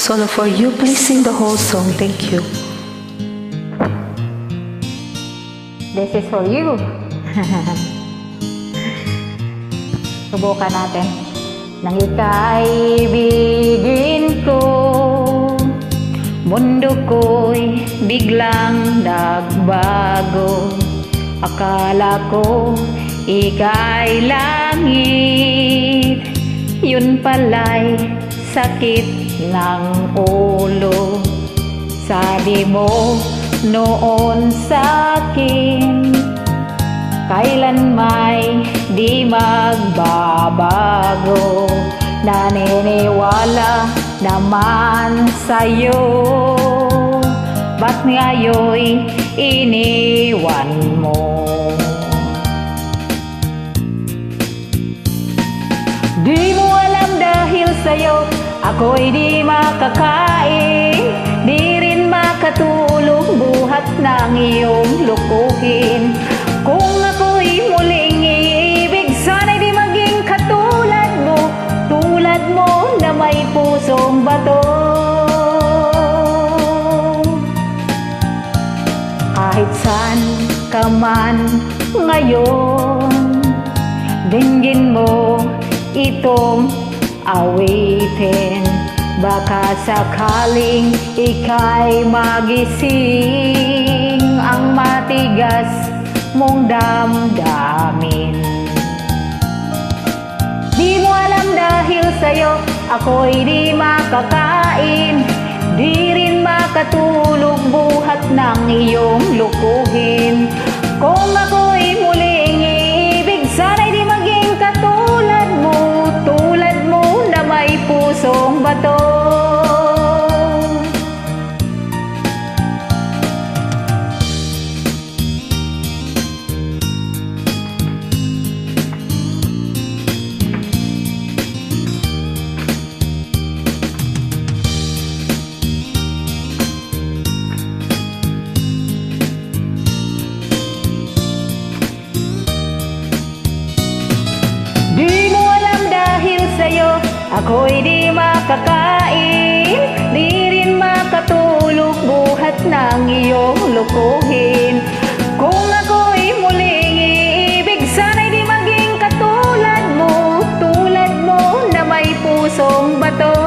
Solo for you, please sing the whole song. Thank you. This is for you. Subukan natin. Nang ikaibigin ko, mundo ko'y biglang nagbago. Akala ko ika'y langit, yun pala'y sakit ng ulo. Sabi mo noon sa'kin, kailan may di magbabago. Naniniwala naman sa'yo, ba't ngayon'y iniwan mo? Di mo alam dahil sa'yo ako'y di makakain, di rin makatulog buhat ng iyong lukuhin. Kung ako'y muling iibig, sana'y di maging katulad mo na may pusong bato. Kahit saan ka man ngayon, dinggin mo itong awitin. Baka sakaling ika'y magising ang matigas mong damdamin. Di mo alam dahil sa'yo ako'y di makakain, di rin makatulog buhat ng iyong lukuhin. Kung ako'y muling iibig, sana'y di maging katulad mo na may pusong bato. Di mo alam dahil sa'yo ako'y di makakain, di rin makatulog buhat ng iyong lukuhin. Kung ako'y muling iibig, sana'y di maging katulad mo na may pusong bato.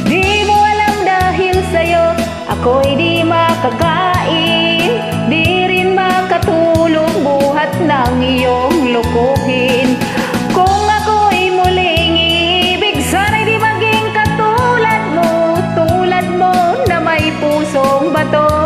Di mo alam dahil sa'yo ako'y di makakain, di rin makatulog buhat ng iyong lukuhin. Kung ako'y muling iibig, sana'y di maging katulad mo na may pusong bato.